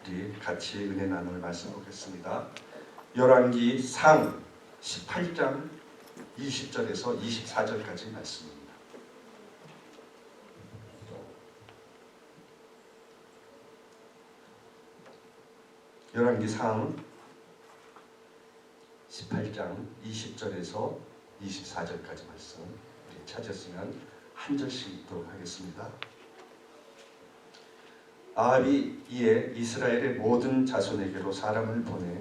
우리 같이 은혜 나눌 말씀 보겠습니다. 열왕기 상 18장 20절에서 24절까지 말씀입니다. 열왕기 상 18장 20절에서 24절까지 말씀 우리 찾았으면 한 절씩 읽도록 하겠습니다. 아합이 이에 이스라엘의 모든 자손에게로 사람을 보내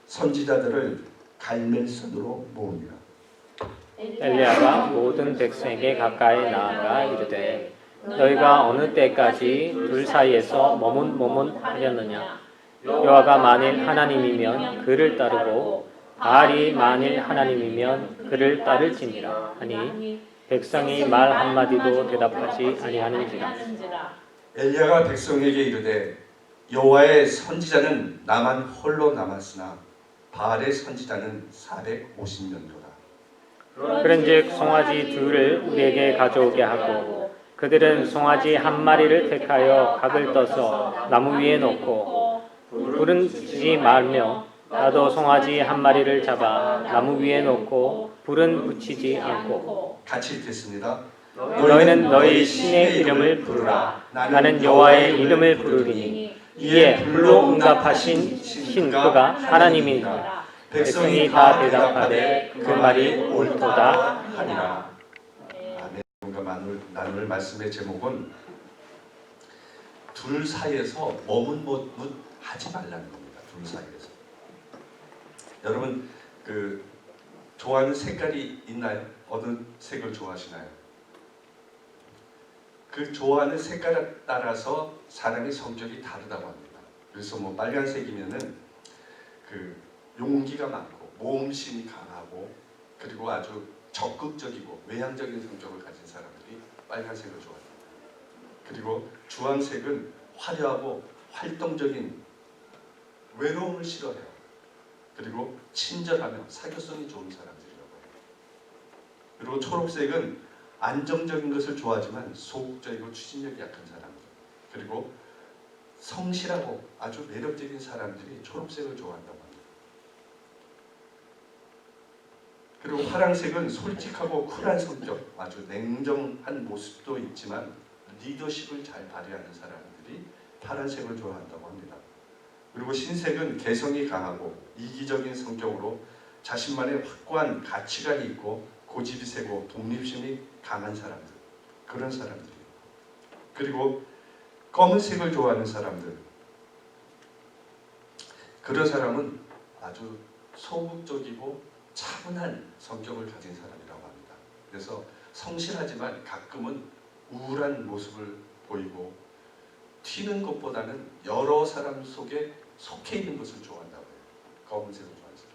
선지자들을 갈멜산으로 모으니라. 엘리야가 모든 백성에게 가까이 나아가 이르되 너희가 어느 때까지 둘 사이에서 머뭇머뭇하려느냐. 여호와가 만일 하나님이면 그를 따르고 바알이 만일 하나님이면 그를 따를지니라 하니 백성이 말 한마디도 대답하지 아니하는지라. 엘리야가 백성에게 이르되 여호와의 선지자는 나만 홀로 남았으나 바알의 선지자는 450명이로다. 그런즉 송아지 둘을 우리에게 가져오게 하고 그들은 송아지 한 마리를 택하여 각을 떠서 나무 위에 놓고 불은 붙이지 말며 나도 송아지 한 마리를 잡아 나무 위에 놓고 불은 붙이지 않고 같이 읽겠습니다. 너희는 너희 신의 이름을 부르라. 나는 여호와의 이름을 부르리니 이에 불로 응답하신 신 그가 하나님이니라. 백성이 다 대답하되 그 말이 옳도다 하니라. 아멘. 우리가 나눌 말씀의 제목은 둘 사이에서 머뭇머뭇하지 말라는 겁니다. 둘 사이에서. 여러분 좋아하는 색깔이 있나요? 어느 색을 좋아하시나요? 그 좋아하는 색깔에 따라서 사람의 성격이 다르다고 합니다. 그래서 빨간색이면은 용기가 많고 모험심이 강하고 그리고 아주 적극적이고 외향적인 성격을 가진 사람들이 빨간색을 좋아합니다. 그리고 주황색은 화려하고 활동적인 외로움을 싫어해요. 그리고 친절하며 사교성이 좋은 사람들이라고 해요. 그리고 초록색은 안정적인 것을 좋아하지만 소극적이고 추진력이 약한 사람들, 그리고 성실하고 아주 매력적인 사람들이 초록색을 좋아한다고 합니다. 그리고 파란색은 솔직하고 쿨한 성격, 아주 냉정한 모습도 있지만 리더십을 잘 발휘하는 사람들이 파란색을 좋아한다고 합니다. 그리고 흰색은 개성이 강하고 이기적인 성격으로 자신만의 확고한 가치관이 있고 고집이 세고 독립심이 강한 사람들, 그런 사람들이에요. 그리고 검은색을 좋아하는 사람들, 그런 사람은 아주 소극적이고 차분한 성격을 가진 사람이라고 합니다. 그래서 성실하지만 가끔은 우울한 모습을 보이고 튀는 것보다는 여러 사람 속에 속해 있는 것을 좋아한다고 해요. 검은색을 좋아하는 사람.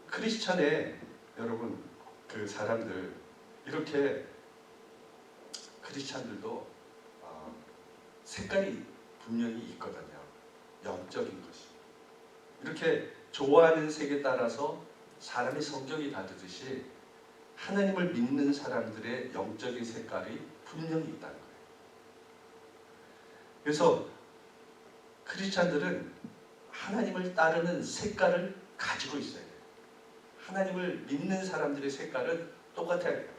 크리스찬의 여러분 사람들 이렇게 크리스찬들도 색깔이 분명히 있거든요. 영적인 것이. 이렇게 좋아하는 색에 따라서 사람의 성격이 다르듯이 하나님을 믿는 사람들의 영적인 색깔이 분명히 있다는 거예요. 그래서 크리스찬들은 하나님을 따르는 색깔을 가지고 있어야 돼요. 하나님을 믿는 사람들의 색깔은 똑같아야 돼요.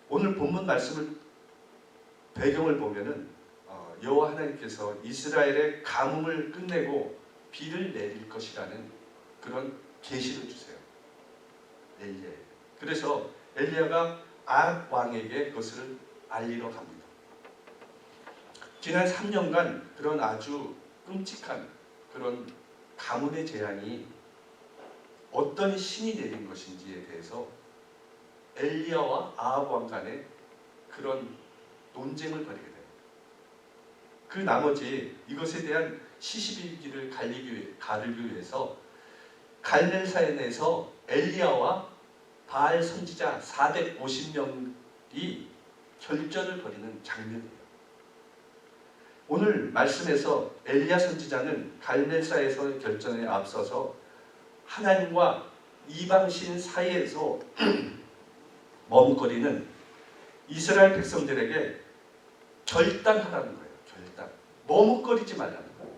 오늘 본문 말씀을 배경을 보면은 여호와 하나님께서 이스라엘의 가뭄을 끝내고 비를 내릴 것이라는 그런 계시를 주세요. 엘리야. 그래서 엘리야가 아합 왕에게 그것을 알리러 갑니다. 지난 3년간 그런 아주 끔찍한 그런 가뭄의 재앙이 어떤 신이 내린 것인지에 대해서 엘리야와 아합 왕 간에 그런 논쟁을 벌이게 돼요. 그 나머지 이것에 대한 시시비비를 가르기 위해서 갈멜산에서 엘리야와 바알 선지자 450명이 결전을 벌이는 장면이에요. 오늘 말씀에서 엘리야 선지자는 갈멜산에서의 결전에 앞서서 하나님과 이방신 사이에서 머뭇거리는 이스라엘 백성들에게 결단하라는 거예요. 결단. 머뭇거리지 말라는 거예요.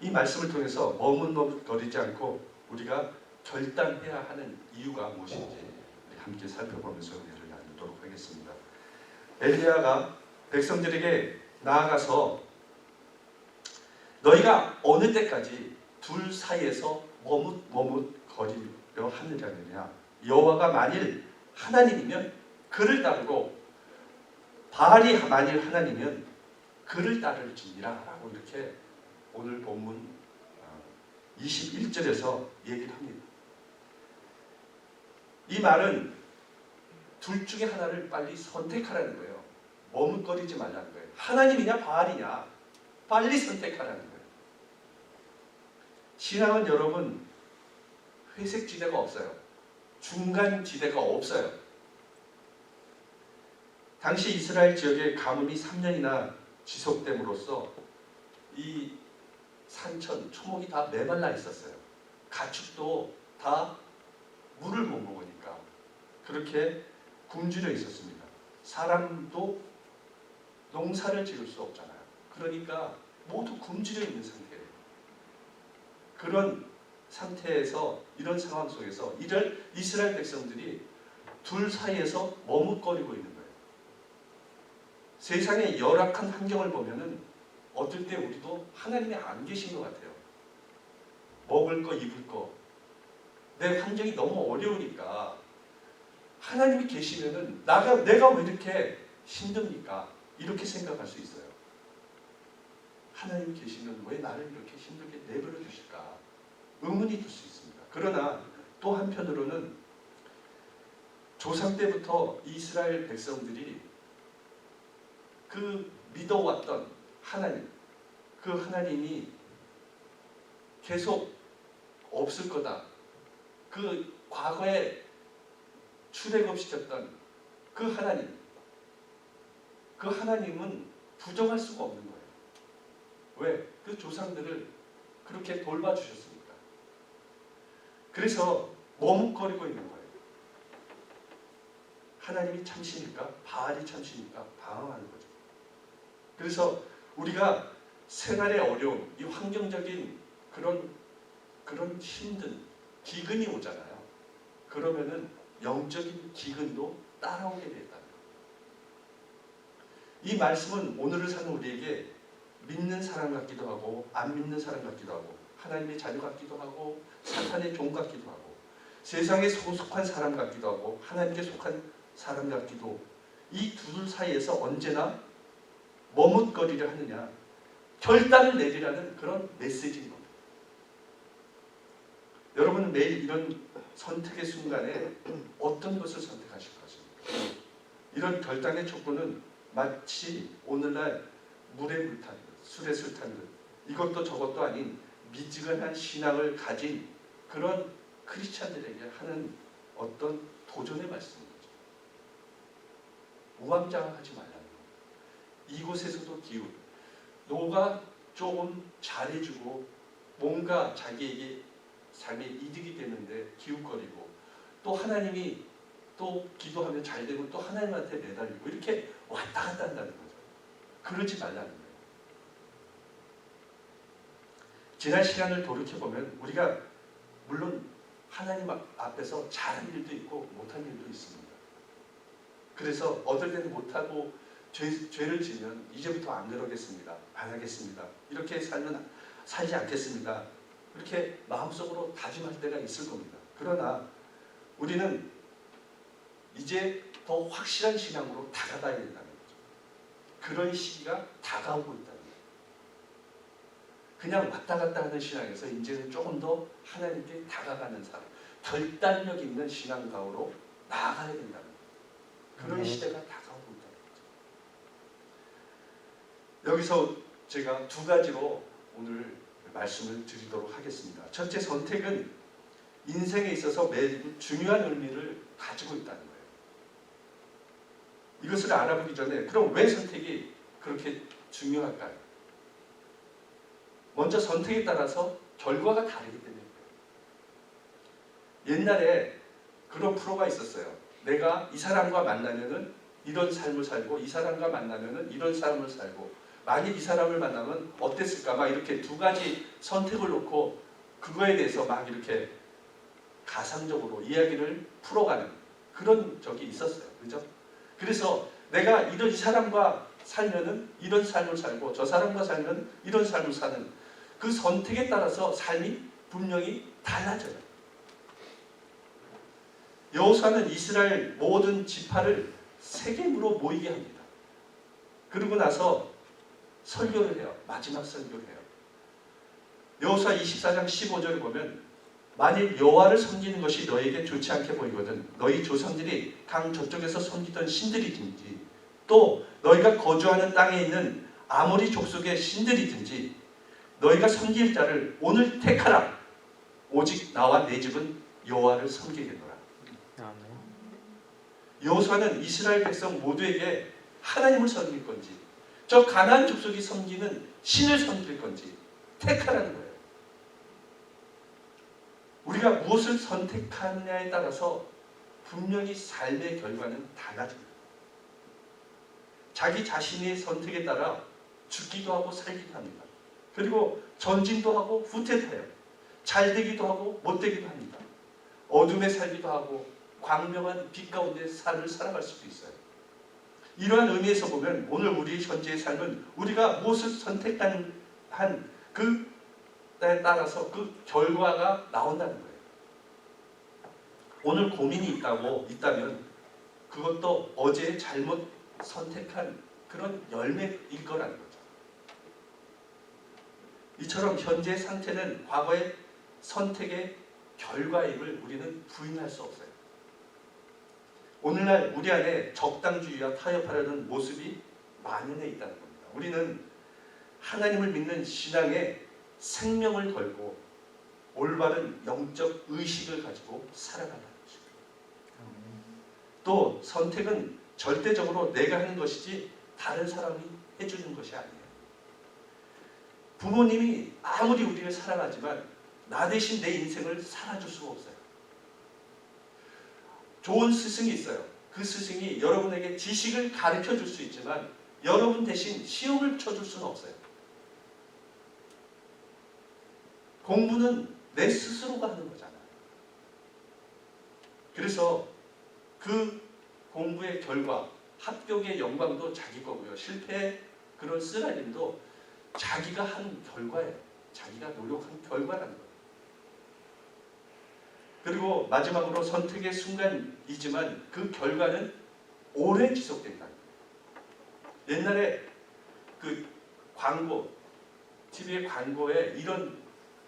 이 말씀을 통해서 머뭇거리지 않고 우리가 결단해야 하는 이유가 무엇인지 우리 함께 살펴보면서 은혜를 나누도록 하겠습니다. 엘리야가 백성들에게 나아가서 너희가 어느 때까지 둘 사이에서 머뭇거리려 하느냐. 여호와가 만일 하나님이면 그를 따르고 바알이 만일 하나님이면 그를 따를지니라 라고 이렇게 오늘 본문 21절에서 얘기를 합니다. 이 말은 둘 중에 하나를 빨리 선택하라는 거예요. 머뭇거리지 말라는 거예요. 하나님이냐 바알이냐 빨리 선택하라는 거예요. 신앙은 여러분 회색 지대가 없어요. 중간 지대가 없어요. 당시 이스라엘 지역에 가뭄이 3년이나 지속됨으로써 이 산천, 초목이 다 메말라 있었어요. 가축도 다 물을 못 먹으니까 그렇게 굶주려 있었습니다. 사람도 농사를 지을 수 없잖아요. 그러니까 모두 굶주려 있는 상태예요. 그런 상태에서 이런 상황 속에서 이스라엘 백성들이 둘 사이에서 머뭇거리고 있는 거예요. 세상의 열악한 환경을 보면은 어떨 때 우리도 하나님이 안 계신 것 같아요. 먹을 거, 입을 거. 내 환경이 너무 어려우니까 하나님이 계시면은 내가 왜 이렇게 힘듭니까? 이렇게 생각할 수 있어요. 하나님이 계시면 왜 나를 이렇게 힘들게 내버려 주실까? 의문이 들 수 있습니다. 그러나 또 한편으로는 조상 때부터 이스라엘 백성들이 그 믿어왔던 하나님, 그 하나님이 계속 없을 거다. 그 과거에 출애굽시켰던 그 하나님은 부정할 수가 없는 거예요. 왜? 그 조상들을 그렇게 돌봐주셨으니까. 그래서 머뭇거리고 있는 거예요. 하나님이 참시니까, 바알이 참시니까 방황하는 거죠. 그래서 우리가 생활의 어려움, 이 환경적인 그런 힘든 기근이 오잖아요. 그러면은 영적인 기근도 따라오게 된다는 거예요. 이 말씀은 오늘을 사는 우리에게 믿는 사람 같기도 하고 안 믿는 사람 같기도 하고 하나님의 자녀 같기도 하고 사탄의 종 같기도 하고 세상에 속한 사람 같기도 하고 하나님께 속한 사람 같기도 이 둘 사이에서 언제나 머뭇거리려 하느냐 결단을 내리라는 그런 메시지인 겁니다. 여러분은 매일 이런 선택의 순간에 어떤 것을 선택하실 것입니까? 이런 결단의 촉구는 마치 오늘날 물에 물 타는 것, 술에 술 타는 것, 이것도 저것도 아닌 미지근한 신앙을 가진 그런 크리스찬들에게 하는 어떤 도전의 말씀인 거죠. 우왕좌왕하지 말라는 거예요. 이곳에서도 기운, 너가 조금 잘해주고 뭔가 자기에게 삶에 이득이 되는데 기웃거리고 또 하나님이 또 기도하면 잘 되고 또 하나님한테 매달리고 이렇게 왔다 갔다 한다는 거죠. 그러지 말라는 거예요. 지난 시간을 돌이켜보면 우리가 물론 하나님 앞에서 잘한 일도 있고 못한 일도 있습니다. 그래서 어떨 때는 못하고 죄를 지면 이제부터 안 그러겠습니다. 안 하겠습니다. 이렇게 살지 않겠습니다. 이렇게 마음속으로 다짐할 때가 있을 겁니다. 그러나 우리는 이제 더 확실한 신앙으로 다가가야 된다는 거죠. 그런 시기가 다가오고 있다는 거예요. 그냥 왔다 갔다 하는 신앙에서 이제는 조금 더 하나님께 다가가는 삶, 결단력 있는 신앙가로 나아가야 된다는 거예요. 그런 시대가 다가오고 있다는 거죠. 여기서 제가 두 가지로 오늘 말씀을 드리도록 하겠습니다. 첫째, 선택은 인생에 있어서 매우 중요한 의미를 가지고 있다는 거예요. 이것을 알아보기 전에 그럼 왜 선택이 그렇게 중요할까요? 먼저 선택에 따라서 결과가 다르기 때문에. 옛날에 그런 프로가 있었어요. 내가 이 사람과 만나면은 이런 삶을 살고 이 사람과 만나면은 이런 삶을 살고 만약 이 사람을 만나면 어땠을까 막 이렇게 두 가지 선택을 놓고 그거에 대해서 막 이렇게 가상적으로 이야기를 풀어가는 그런 적이 있었어요. 그죠? 그래서 내가 이 사람과 살면은 이런 삶을 살고 저 사람과 살면 이런 삶을 사는 그 선택에 따라서 삶이 분명히 달라져요. 여호수아는 이스라엘 모든 지파를 세겜으로 모이게 합니다. 그러고 나서 설교를 해요. 마지막 설교를 해요. 여호수아 24장 15절을 보면 만일 여호와를 섬기는 것이 너에게 좋지 않게 보이거든 너희 조상들이 강 저쪽에서 섬기던 신들이든지 또 너희가 거주하는 땅에 있는 아모리 족속의 신들이든지 너희가 섬길 자를 오늘 택하라. 오직 나와 내 집은 여호와를 섬기겠노라. 여호수아는 이스라엘 백성 모두에게 하나님을 섬길 건지 저 가나안 족속이 섬기는 신을 섬길 건지 택하라는 거예요. 우리가 무엇을 선택하느냐에 따라서 분명히 삶의 결과는 달라집니다. 자기 자신의 선택에 따라 죽기도 하고 살기도 합니다. 그리고 전진도 하고 후퇴도 해요. 잘 되기도 하고 못 되기도 합니다. 어둠에 살기도 하고 광명한 빛 가운데 삶을 살아갈 수도 있어요. 이러한 의미에서 보면 오늘 우리 현재의 삶은 우리가 무엇을 선택한 그에 따라서 그 결과가 나온다는 거예요. 오늘 고민이 있다면 그것도 어제 잘못 선택한 그런 열매일 거라는 거죠. 이처럼 현재의 상태는 과거의 선택의 결과임을 우리는 부인할 수 없어요. 오늘날 우리 안에 적당주의와 타협하려는 모습이 만연해 있다는 겁니다. 우리는 하나님을 믿는 신앙에 생명을 걸고 올바른 영적 의식을 가지고 살아간다는 것입니다. 또 선택은 절대적으로 내가 하는 것이지 다른 사람이 해주는 것이 아니에요. 부모님이 아무리 우리를 사랑하지만 나 대신 내 인생을 살아줄 수가 없어요. 좋은 스승이 있어요. 그 스승이 여러분에게 지식을 가르쳐 줄 수 있지만 여러분 대신 시험을 쳐줄 수는 없어요. 공부는 내 스스로가 하는 거잖아요. 그래서 그 공부의 결과, 합격의 영광도 자기 거고요. 실패의 그런 쓰라림도 자기가 한 결과예요. 자기가 노력한 결과라는 거예요. 그리고 마지막으로 선택의 순간이지만 그 결과는 오래 지속된다. 옛날에 그 광고, TV의 광고에 이런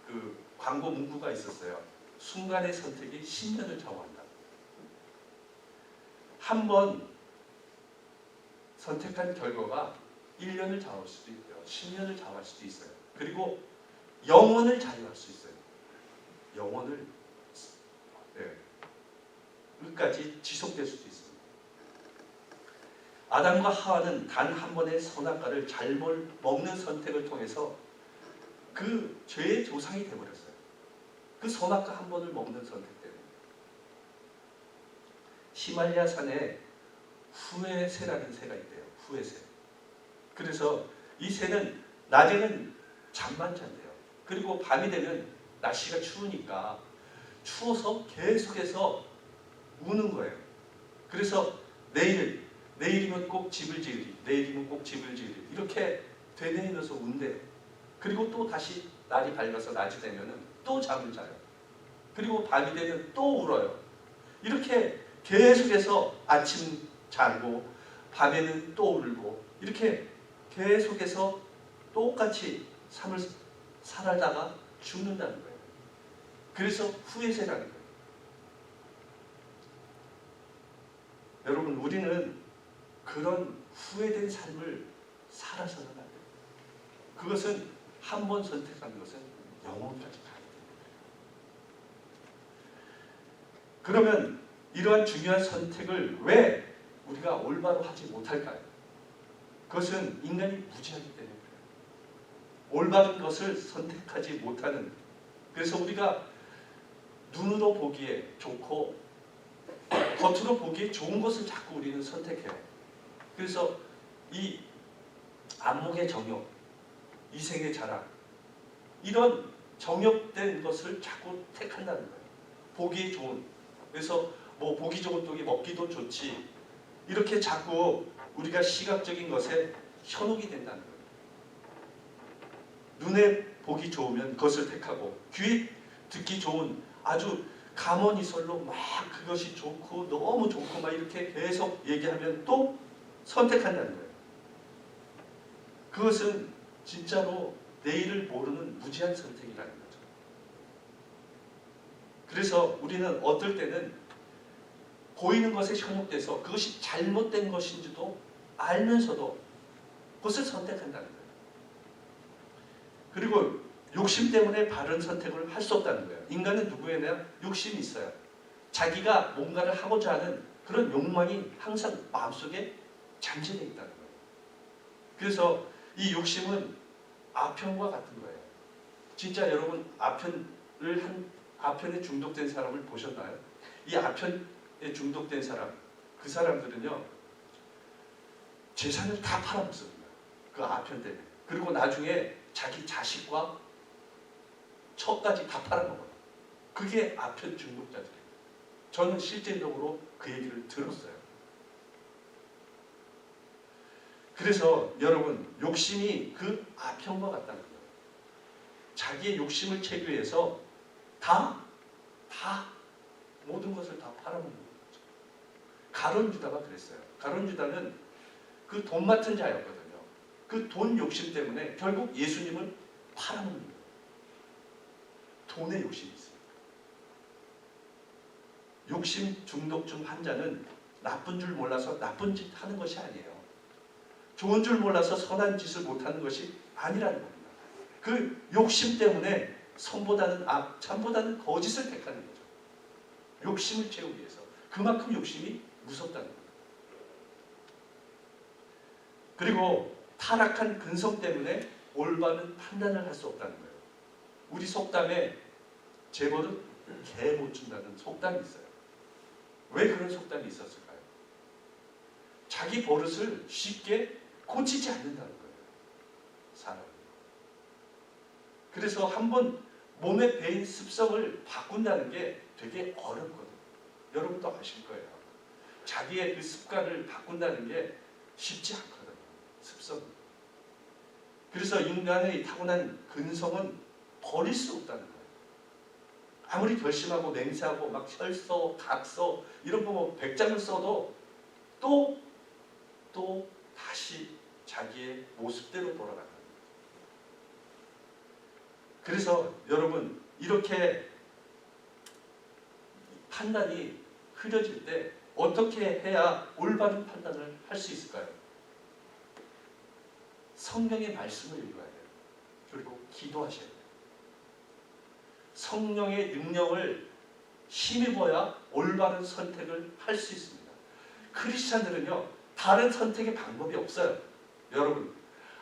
그 광고 문구가 있었어요. 순간의 선택이 10년을 좌우한다. 한 번 선택한 결과가 1년을 좌우할 수도 있고요. 10년을 좌우할 수도 있어요. 그리고 영원을 좌우할 수 있어요. 영원을 끝까지 지속될 수도 있습니다. 아담과 하와는 단 한 번의 선악과를 잘못 먹는 선택을 통해서 그 죄의 조상이 되어버렸어요. 그 선악과 한 번을 먹는 선택 때문에. 히말라야 산에 후에새라는 새가 있대요. 후에새. 그래서 이 새는 낮에는 잠만 잔대요. 그리고 밤이 되면 날씨가 추우니까 추워서 계속해서 우는 거예요. 그래서 내일이면 꼭 집을 지으리, 내일이면 꼭 집을 지으리 이렇게 되뇌이면서 운대요. 그리고 또 다시 날이 밝아서 낮이 되면 또 잠을 자요. 그리고 밤이 되면 또 울어요. 이렇게 계속해서 아침 자고 밤에는 또 울고 이렇게 계속해서 똑같이 삶을 살다가 죽는다는 거예요. 그래서 후회세라는 거예요. 여러분 우리는 그런 후회된 삶을 살아서는 안 돼요. 그것은 한 번 선택한 것은 영원까지 가야 됩니다. 그러면 이러한 중요한 선택을 왜 우리가 올바로 하지 못할까요? 그것은 인간이 무지하기 때문에 그래요. 올바른 것을 선택하지 못하는, 그래서 우리가 눈으로 보기에 좋고 겉으로 보기에 좋은 것을 자꾸 우리는 선택해요. 그래서 이 안목의 정욕, 이생의 자랑, 이런 정욕된 것을 자꾸 택한다는 거예요. 보기 좋은. 그래서 뭐 보기 좋은 쪽이 먹기도 좋지. 이렇게 자꾸 우리가 시각적인 것에 현혹이 된다는 거예요. 눈에 보기 좋으면 그것을 택하고, 귀에 듣기 좋은 아주 감언이설로 막 그것이 좋고 너무 좋고 막 이렇게 계속 얘기하면 또 선택한다는 거예요. 그것은 진짜로 내일을 모르는 무지한 선택이라는 거죠. 그래서 우리는 어떨 때는 보이는 것에 현혹돼서 그것이 잘못된 것인지도 알면서도 그것을 선택한다는 거예요. 그리고 욕심 때문에 바른 선택을 할 수 없다는 거예요. 인간은 누구에나 욕심이 있어요. 자기가 뭔가를 하고자 하는 그런 욕망이 항상 마음속에 잠재되어 있다는 거예요. 그래서 이 욕심은 아편과 같은 거예요. 진짜 여러분 아편에 중독된 사람을 보셨나요? 이 아편에 중독된 사람, 그 사람들은요 재산을 다 팔아먹습니다. 그 아편 때문에. 그리고 나중에 자기 자식과 처까지 다 팔아먹어요. 그게 아편 중독자들이에요. 저는 실제적으로 그 얘기를 들었어요. 그래서 여러분 욕심이 그 아편과 같다는 거예요. 자기의 욕심을 채기 위해서 다 모든 것을 다 팔아먹는 거죠. 가룟 유다가 그랬어요. 가룟 유다는 그 돈 맡은 자였거든요. 그 돈 욕심 때문에 결국 예수님을 팔아먹는 거예요. 돈에 욕심이 있습니다. 욕심 중독증 환자는 나쁜 줄 몰라서 나쁜 짓 하는 것이 아니에요. 좋은 줄 몰라서 선한 짓을 못하는 것이 아니라는 겁니다. 그 욕심 때문에 참보다는 거짓을 택하는 거죠. 욕심을 채우기 위해서. 그만큼 욕심이 무섭다는 거예요. 그리고 타락한 근성 때문에 올바른 판단을 할 수 없다는 거예요. 우리 속담에 재벌은 개 못 준다는 속담이 있어요. 왜 그런 속담이 있었을까요? 자기 버릇을 쉽게 고치지 않는다는 거예요. 사람이. 그래서 한번 몸에 배인 습성을 바꾼다는 게 되게 어렵거든요. 여러분도 아실 거예요. 자기의 그 습관을 바꾼다는 게 쉽지 않거든요. 습성. 그래서 인간의 타고난 근성은 버릴 수 없다는 거예요. 아무리 결심하고 맹세하고 막 혈서, 각서 이런 거 뭐 100장을 써도 또 다시 자기의 모습대로 돌아가는 거예요. 그래서 여러분 이렇게 판단이 흐려질 때 어떻게 해야 올바른 판단을 할 수 있을까요? 성령의 말씀을 읽어야 돼요. 그리고 기도하셔야 돼요. 성령의 능력을 힘입어야 올바른 선택을 할 수 있습니다. 크리스찬들은요 다른 선택의 방법이 없어요. 여러분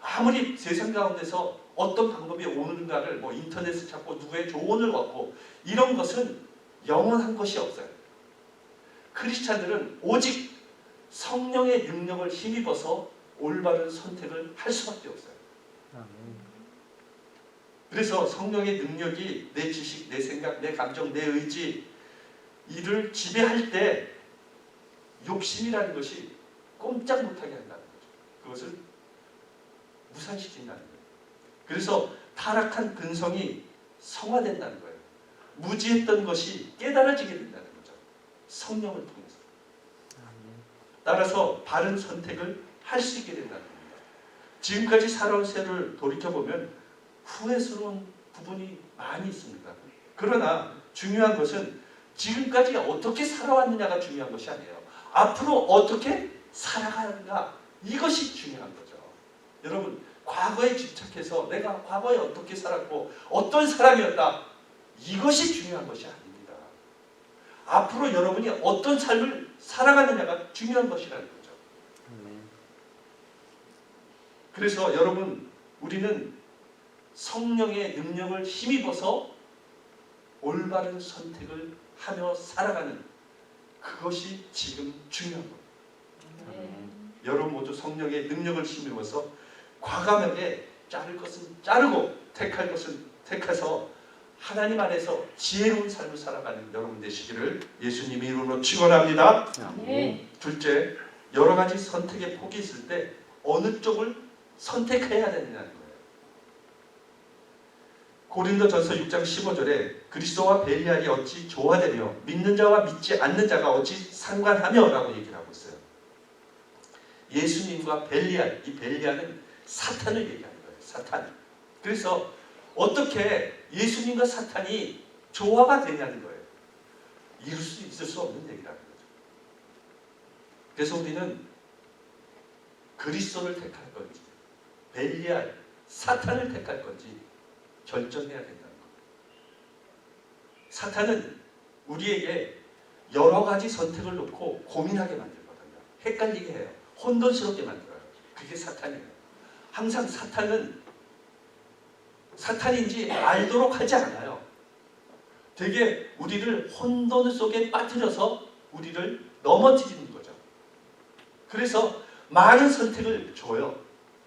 아무리 세상 가운데서 어떤 방법이 오는가를 뭐 인터넷을 찾고 누구의 조언을 얻고 이런 것은 영원한 것이 없어요. 크리스찬들은 오직 성령의 능력을 힘입어서 올바른 선택을 할 수밖에 없어요. 그래서 성령의 능력이 내 지식, 내 생각, 내 감정, 내 의지 이를 지배할 때 욕심이라는 것이 꼼짝 못하게 한다는 거죠. 그것을 무산시킨다는 거예요. 그래서 타락한 근성이 성화된다는 거예요. 무지했던 것이 깨달아지게 된다는 거죠. 성령을 통해서. 따라서 바른 선택을 할 수 있게 된다는 겁니다. 지금까지 살아온 세를 돌이켜보면 후회스러운 부분이 많이 있습니다. 그러나 중요한 것은 지금까지 어떻게 살아왔느냐가 중요한 것이 아니에요. 앞으로 어떻게 살아가는가 이것이 중요한 거죠. 여러분 과거에 집착해서 내가 과거에 어떻게 살았고 어떤 사람이었다 이것이 중요한 것이 아닙니다. 앞으로 여러분이 어떤 삶을 살아가느냐가 중요한 것이라는 거죠. 그래서 여러분 우리는 성령의 능력을 힘입어서 올바른 선택을 하며 살아가는 그것이 지금 중요한 겁니다. 아멘. 여러분 모두 성령의 능력을 힘입어서 과감하게 자를 것은 자르고 택할 것은 택해서 하나님 안에서 지혜로운 삶을 살아가는 여러분 되시기를 예수님의 이름으로 축원합니다. 아멘. 둘째, 여러 가지 선택의 폭이 있을 때 어느 쪽을 선택해야 되느냐는 거예요. 고린도전서 6장 15절에 그리스도와 벨리알이 어찌 조화되며 믿는 자와 믿지 않는 자가 어찌 상관하며 라고 얘기를 하고 있어요. 예수님과 벨리알, 이 벨리알은 사탄을 얘기하는 거예요. 사탄. 그래서 어떻게 예수님과 사탄이 조화가 되냐는 거예요. 이룰 수 있을 수 없는 얘기라는 거죠. 그래서 우리는 그리스도를 택할 건지 벨리알, 사탄을 택할 건지 결정해야 된다는 거예요. 사탄은 우리에게 여러 가지 선택을 놓고 고민하게 만들거든요. 헷갈리게 해요. 혼돈스럽게 만들어요. 그게 사탄이에요. 항상 사탄은 사탄인지 알도록 하지 않아요. 되게 우리를 혼돈 속에 빠뜨려서 우리를 넘어뜨리는 거죠. 그래서 많은 선택을 줘요.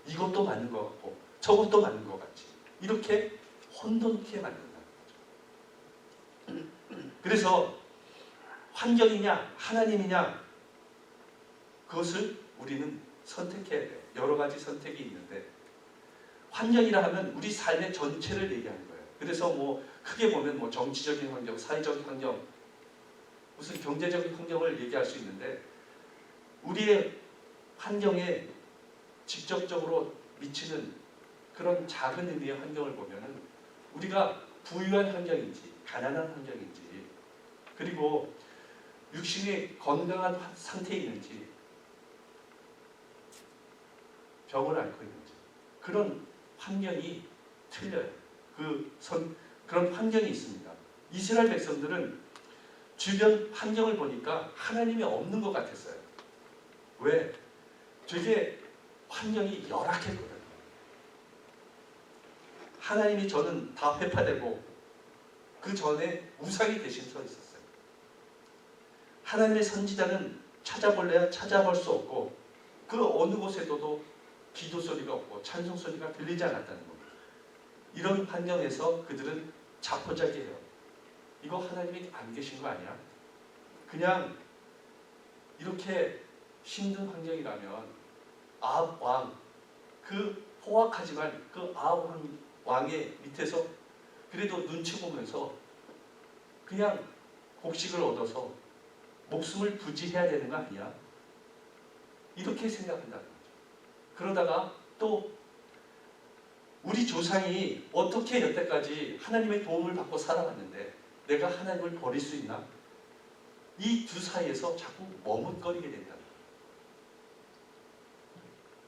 이것도 맞는 것 같고 저것도 맞는 것 같이. 이렇게 혼돈케 만든다는 거죠. 그래서 환경이냐 하나님이냐 그것을 우리는 선택해야 돼요. 여러 가지 선택이 있는데 환경이라 하면 우리 삶의 전체를 얘기하는 거예요. 그래서 뭐 크게 보면 뭐 정치적인 환경, 사회적인 환경, 무슨 경제적인 환경을 얘기할 수 있는데 우리의 환경에 직접적으로 미치는 그런 작은 의미의 환경을 보면은 우리가 부유한 환경인지 가난한 환경인지 그리고 육신이 건강한 상태에 있는지 병을 앓고 있는지 그런 환경이 틀려요. 그런 환경이 있습니다. 이스라엘 백성들은 주변 환경을 보니까 하나님이 없는 것 같았어요. 왜? 되게 환경이 열악했거든요. 하나님이 저는 다 회파되고 그 전에 우상이 대신 서 있었어요. 하나님의 선지자는 찾아볼래야 찾아볼 수 없고 그 어느 곳에도 기도 소리가 없고 찬송 소리가 들리지 않았다는 겁니다. 이런 환경에서 그들은 자포자기해요. 이거 하나님이 안 계신 거 아니야? 그냥 이렇게 힘든 환경이라면 아합 왕, 그 포악하지만 그 아합 왕의 밑에서 그래도 눈치 보면서 그냥 곡식을 얻어서 목숨을 부지해야 되는 거 아니야? 이렇게 생각한다는 거죠. 그러다가 또 우리 조상이 어떻게 여태까지 하나님의 도움을 받고 살아왔는데 내가 하나님을 버릴 수 있나? 이 두 사이에서 자꾸 머뭇거리게 된다.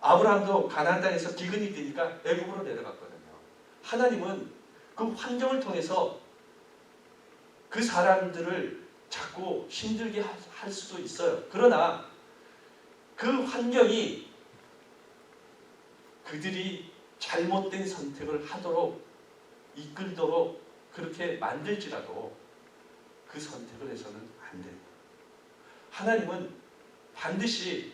아브라함도 가나안 땅에서 기근이 되니까 애굽으로 내려갔거든요. 하나님은 그 환경을 통해서 그 사람들을 자꾸 힘들게 할 수도 있어요. 그러나 그 환경이 그들이 잘못된 선택을 하도록 이끌도록 그렇게 만들지라도 그 선택을 해서는 안 돼요. 하나님은 반드시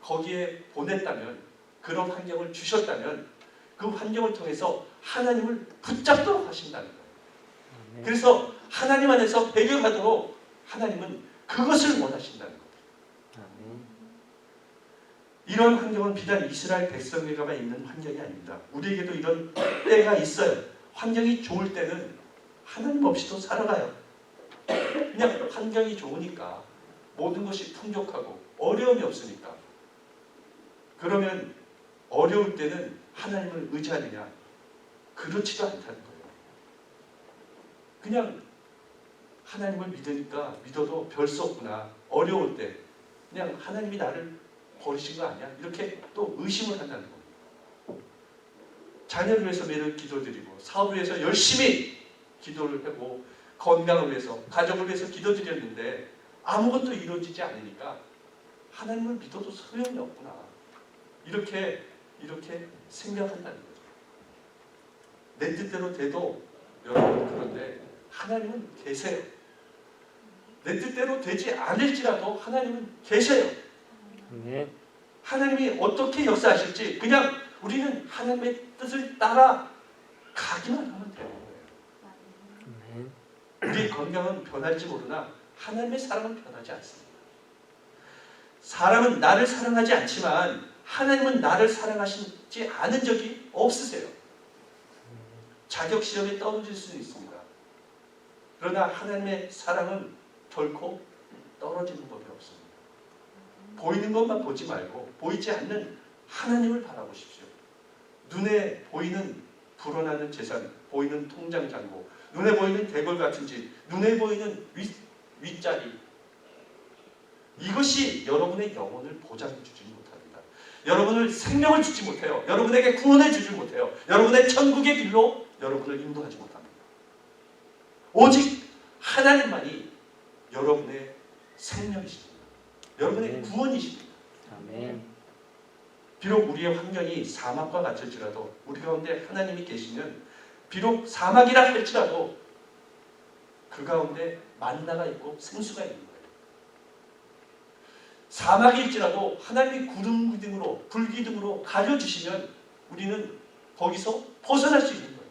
거기에 보냈다면 그런 환경을 주셨다면 그 환경을 통해서 하나님을 붙잡도록 하신다는 거예요. 그래서 하나님 안에서 배격하도록 하나님은 그것을 원하신다는 거예요. 이런 환경은 비단 이스라엘 백성에게만 있는 환경이 아닙니다. 우리에게도 이런 때가 있어요. 환경이 좋을 때는 하나님 없이도 살아가요. 그냥 환경이 좋으니까 모든 것이 풍족하고 어려움이 없으니까. 그러면 어려울 때는 하나님을 의지하느냐? 그렇지도 않다는 거예요. 그냥 하나님을 믿어도 별 수 없구나. 어려울 때 그냥 하나님이 나를 버리신 거 아니야? 이렇게 또 의심을 한다는 겁니다. 자녀를 위해서 매일 기도드리고 사업을 위해서 열심히 기도를 하고 건강을 위해서 가족을 위해서 기도드렸는데 아무것도 이루어지지 않으니까 하나님을 믿어도 소용이 없구나. 이렇게 생각한다는 거죠. 내 뜻대로 돼도 여러분 그런데 하나님은 계세요. 내 뜻대로 되지 않을지라도 하나님은 계셔요. 아멘. 하나님이 어떻게 역사하실지 그냥 우리는 하나님의 뜻을 따라 가기만 하면 되는 거예요. 아멘. 우리의 건강은 변할지 모르나 하나님의 사랑은 변하지 않습니다. 사람은 나를 사랑하지 않지만 하나님은 나를 사랑하시지 않은 적이 없으세요. 자격시험에 떨어질 수는 있습니다. 그러나 하나님의 사랑은 결코 떨어지는 법이 없습니다. 보이는 것만 보지 말고 보이지 않는 하나님을 바라보십시오. 눈에 보이는 불어나는 재산, 보이는 통장 잔고, 눈에 보이는 대궐 같은 집, 눈에 보이는 윗자리, 이것이 여러분의 영혼을 보장해 주지 못합니다. 여러분을 생명을 주지 못해요. 여러분에게 구원을 주지 못해요. 여러분의 천국의 길로 여러분을 인도하지 못합니다. 오직 하나님만이 여러분의 생명이십니다. 여러분의 구원이십니다. 아멘. 비록 우리의 환경이 사막과 같을지라도 우리 가운데 하나님이 계시면 비록 사막이라 할지라도 그 가운데 만나가 있고 생수가 있는 거예요. 사막일지라도 하나님이 구름 기둥으로 불 기둥으로 가려주시면 우리는 거기서 벗어날 수 있는 거예요.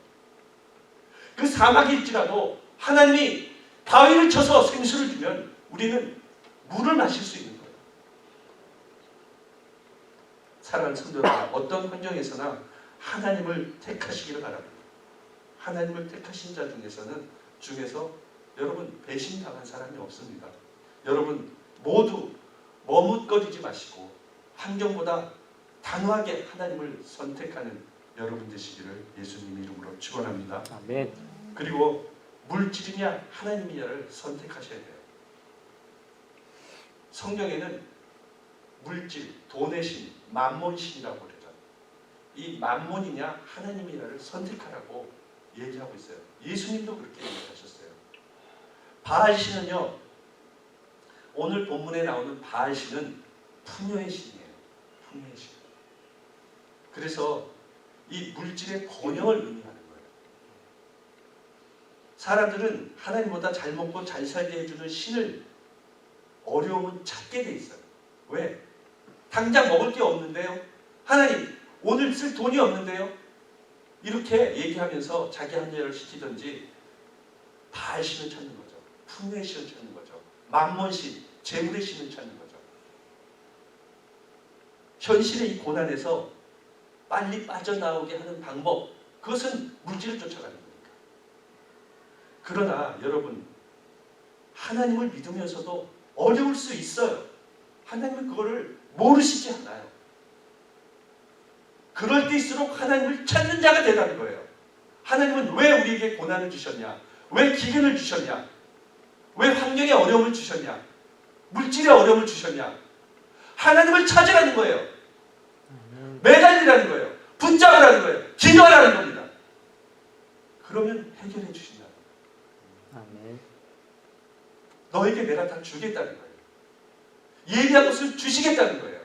그 사막일지라도 하나님이 바위를 쳐서 생수를 주면 우리는 물을 마실 수 있는 거예요. 사랑하는 성도들, 어떤 환경에서나 하나님을 택하시기를 바랍니다. 하나님을 택하신 자 중에서 여러분 배신당한 사람이 없습니다. 여러분 모두 머뭇거리지 마시고 환경보다 단호하게 하나님을 선택하는 여러분 되시기를 예수님 이름으로 축원합니다. 아멘. 그리고 물질이냐 하나님이냐를 선택하셔야 돼요. 성경에는 물질, 돈의 신, 만몬신이라고 그러죠. 이 만몬이냐 하나님이냐를 선택하라고 얘기하고 있어요. 예수님도 그렇게 얘기하셨어요. 바알신은요, 오늘 본문에 나오는 바알신은 풍요의 신이에요. 풍요의 신. 그래서 이 물질의 번영을 의미하는 거예요. 사람들은 하나님보다 잘 먹고 잘 살게 해주는 신을 어려움은 찾게 돼 있어요. 왜? 당장 먹을 게 없는데요. 하나님, 오늘 쓸 돈이 없는데요. 이렇게 얘기하면서 자기 합리화를 시키든지 바알신을 찾는 거죠. 풍요의 신을 찾는 거죠. 만몬신, 재물의 신을 찾는 거죠. 현실의 이 고난에서 빨리 빠져나오게 하는 방법, 그것은 물질을 쫓아가는 겁니다. 그러나 여러분, 하나님을 믿으면서도 어려울 수 있어요. 하나님은 그거를 모르시지 않아요. 그럴 때일수록 하나님을 찾는 자가 되라는 거예요. 하나님은 왜 우리에게 고난을 주셨냐? 왜 기근을 주셨냐? 왜 환경에 어려움을 주셨냐? 물질에 어려움을 주셨냐? 하나님을 찾으라는 거예요. 매달리라는 거예요. 붙잡으라는 거예요. 기도하라는 겁니다. 그러면 해결해 주신다. 아멘. 너에게 내가 다 주겠다는 거예요. 예비한 것을 주시겠다는 거예요.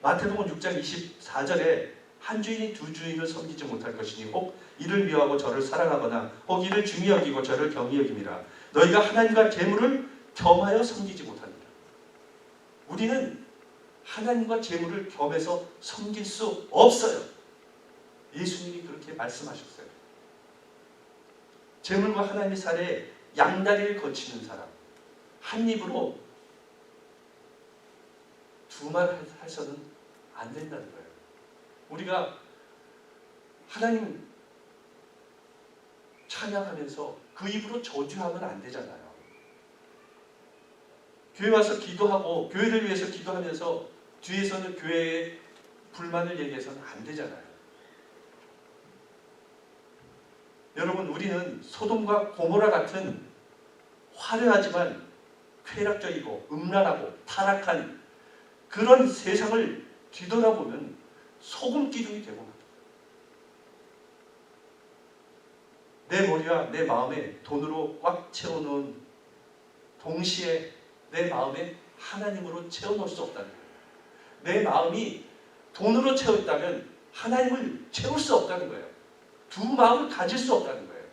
마태복음 6장 24절에 한 주인이 두 주인을 섬기지 못할 것이니 혹 이를 미워하고 저를 사랑하거나 혹 이를 중히 여기고 저를 경히 여김이라. 너희가 하나님과 재물을 겸하여 섬기지 못합니다. 우리는 하나님과 재물을 겸해서 섬길 수 없어요. 예수님이 그렇게 말씀하셨어요. 재물과 하나님의 사례에 양다리를 거치는 사람, 한 입으로 두 말 해서는 안 된다는 거예요. 우리가 하나님 찬양하면서 그 입으로 저주하면 안 되잖아요. 교회 와서 기도하고 교회를 위해서 기도하면서 뒤에서는 교회의 불만을 얘기해서는 안 되잖아요. 여러분, 우리는 소돔과 고모라 같은 화려하지만 쾌락적이고 음란하고 타락한 그런 세상을 뒤돌아보면 소금 기둥이 되고 맙니다. 내 머리와 내 마음에 돈으로 꽉 채워놓은 동시에 내 마음에 하나님으로 채워놓을 수 없다는 거예요. 내 마음이 돈으로 채웠다면 하나님을 채울 수 없다는 거예요. 두 마음을 가질 수 없다는 거예요.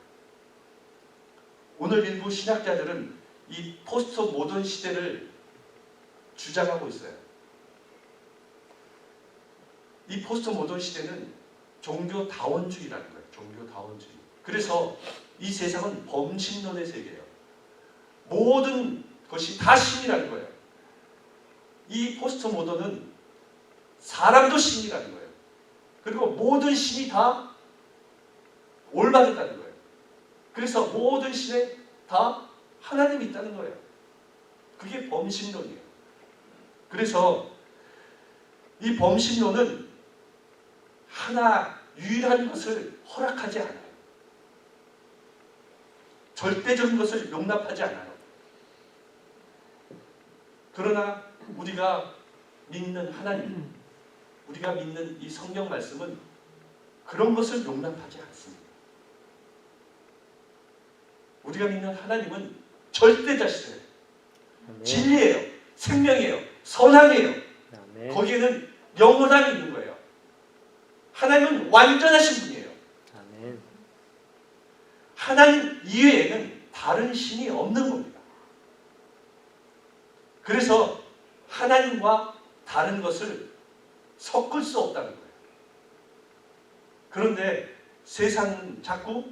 오늘 일부 신학자들은 이 포스트 모던 시대를 주장하고 있어요. 이 포스트 모던 시대는 종교 다원주의라는 거예요. 종교 다원주의. 그래서 이 세상은 범신론의 세계예요. 모든 것이 다 신이라는 거예요. 이 포스트 모던은 사람도 신이라는 거예요. 그리고 모든 신이 다 올바르다는 거예요. 그래서 모든 신에 다 하나님이 있다는 거예요. 그게 범신론이에요. 그래서 이 범신론은 하나 유일한 것을 허락하지 않아요. 절대적인 것을 용납하지 않아요. 그러나 우리가 믿는 하나님, 우리가 믿는 이 성경 말씀은 그런 것을 용납하지 않습니다. 우리가 믿는 하나님은 절대자시예요. 아멘. 진리예요. 생명이에요. 선함이에요. 아멘. 거기에는 영원함이 있는 거예요. 하나님은 완전하신 분이에요. 아멘. 하나님 이외에는 다른 신이 없는 겁니다. 그래서 하나님과 다른 것을 섞을 수 없다는 거예요. 그런데 세상은 자꾸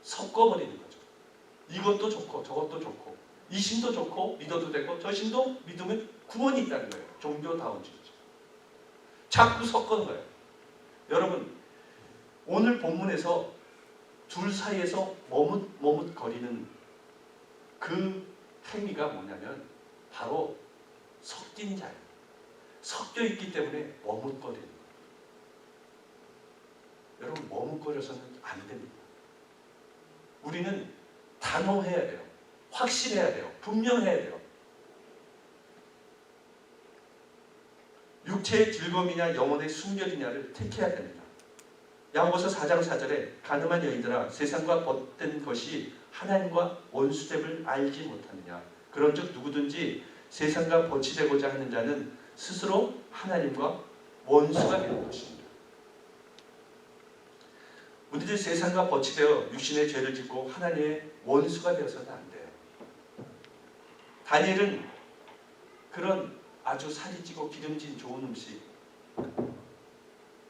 섞어버리는 거죠. 이것도 좋고 저것도 좋고 이 신도 좋고 믿어도 되고 저 신도 믿으면 구원이 있다는 거예요. 종교다원주의죠. 자꾸 섞는 거예요. 여러분, 오늘 본문에서 둘 사이에서 머뭇거리는 그 행위가 뭐냐면 바로 섞인 자예요. 섞여 있기 때문에 머뭇거리는 거예요. 여러분, 머뭇거려서는 안 됩니다. 우리는 단호해야 돼요. 확실해야 돼요. 분명해야 돼요. 육체의 즐거움이냐 영혼의 순결이냐를 택해야 됩니다. 야고보서 4장 4절에 가늠한 여인들아 세상과 벗된 것이 하나님과 원수됨을 알지 못하느냐. 그런즉 누구든지 세상과 벗이되고자 하는 자는 스스로 하나님과 원수가 되는 것입니다. 우리들 세상과 벗이되어 육신의 죄를 짓고 하나님의 원수가 되어서는 안 돼요. 다니엘은 그런 아주 살이 찌고 기름진 좋은 음식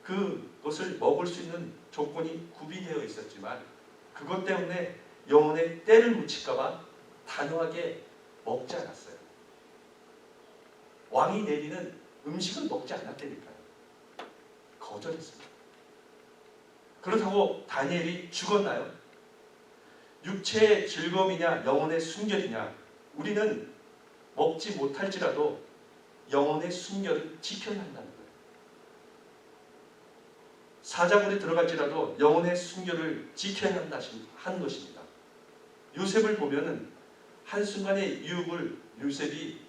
그것을 먹을 수 있는 조건이 구비되어 있었지만 그것 때문에 영혼에 때를 묻힐까봐 단호하게 먹지 않았어요. 왕이 내리는 음식을 먹지 않았다니까요. 거절했습니다. 그렇다고 다니엘이 죽었나요? 육체의 즐거움이냐 영혼의 순결이냐, 우리는 먹지 못할지라도 영혼의 순결을 지켜야 한다는 거예요. 사자굴에 들어갈지라도 영혼의 순결을 지켜야 한다는 것입니다. 요셉을 보면은 한순간의 유혹을 요셉이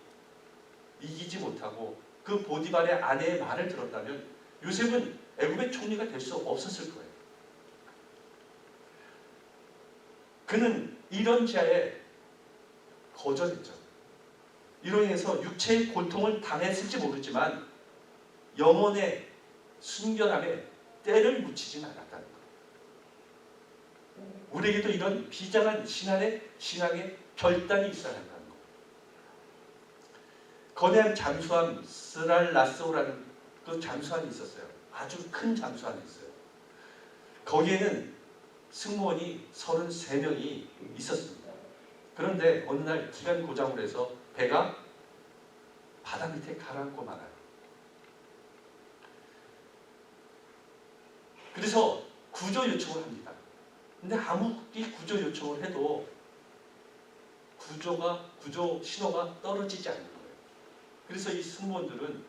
이기지 못하고 그 보디발의 아내의 말을 들었다면 요셉은 애굽의 총리가 될 수 없었을 거예요. 그는 이런 자에 거절했죠. 이로 인해서 육체의 고통을 당했을지 모르지만 영혼의 순결함에 때를 묻히진 않았다는 거예요. 우리에게도 이런 비장한 신앙의 결단이 있어야 한다는 거예요. 거대한 잠수함 스랄라스오라는 그 잠수함이 있었어요. 아주 큰 잠수함이 있어요. 거기에는 승무원이 33명이 있었습니다. 그런데 어느 날 기간 고장을 해서 배가 바다 밑에 가라앉고 말아요. 그래서 구조 요청을 합니다. 근데 아무리 구조 요청을 해도 구조 신호가 떨어지지 않는 거예요. 그래서 이 승무원들은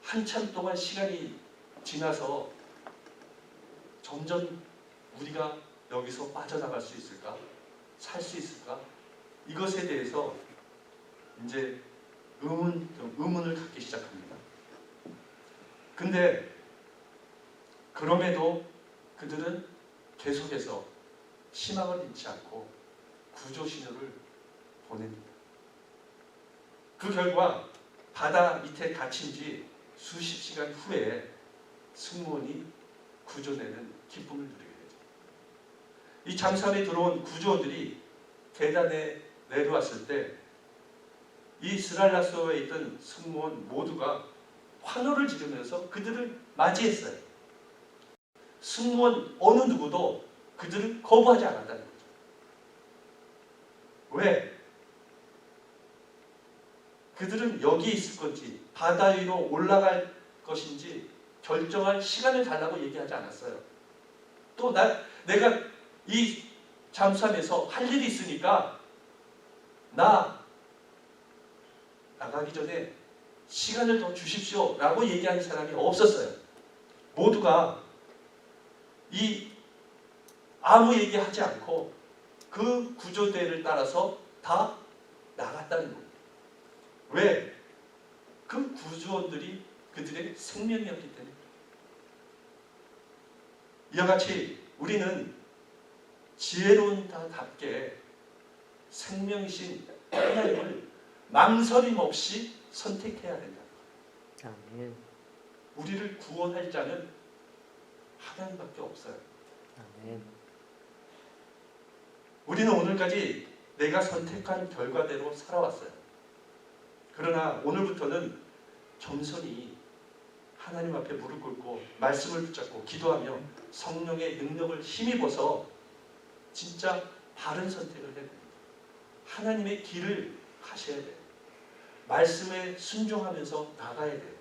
한참 동안 시간이 지나서 점점 우리가 여기서 빠져나갈 수 있을까? 살 수 있을까? 이것에 대해서 이제 의문을 갖기 시작합니다. 근데 그럼에도 그들은 계속해서 희망을 잃지 않고 구조 신호를 보냅니다. 그 결과 바다 밑에 갇힌 지 수십 시간 후에 승무원이 구조되는 기쁨을 누리게 되죠. 이 잠수함에 들어온 구조원들이 계단에 내려왔을 때 이 스랄라소에 있던 승무원 모두가 환호를 지르면서 그들을 맞이했어요. 승무원 어느 누구도 그들을 거부하지 않았다는 거죠. 왜? 그들은 여기 있을 건지 바다 위로 올라갈 것인지 결정할 시간을 달라고 얘기하지 않았어요. 또 내가 이 잠수함에서 할 일이 있으니까 나가기 전에 시간을 더 주십시오 라고 얘기하는 사람이 없었어요. 모두가 아무 얘기하지 않고 그 구조대를 따라서 다 나갔다는 거예요. 왜? 그 구조원들이 그들의 생명이었기 때문에. 이와 같이 우리는 지혜로운 자답게 생명이신 하나님을 망설임 없이 선택해야 된다. 아멘. 우리를 구원할 자는 하나님밖에 없어요. 아멘. 우리는 오늘까지 내가 선택한 결과대로 살아왔어요. 그러나 오늘부터는 겸손히 하나님 앞에 무릎 꿇고 말씀을 붙잡고 기도하며 성령의 능력을 힘입어서 진짜 바른 선택을 해야 됩니다. 하나님의 길을 가셔야 돼요. 말씀에 순종하면서 나가야 돼요.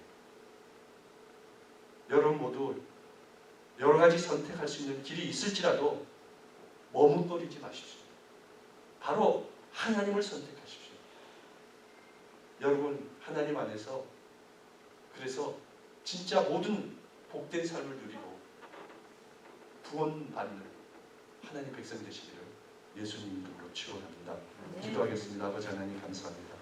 여러분 모두 여러 가지 선택할 수 있는 길이 있을지라도 머뭇거리지 마십시오. 바로 하나님을 선택하십시오. 여러분 하나님 안에서 그래서 진짜 모든 복된 삶을 누리고 구원받는 하나님 백성 되시기를 예수님 이름으로 축원합니다. 기도하겠습니다. 아버지 하나님 감사합니다.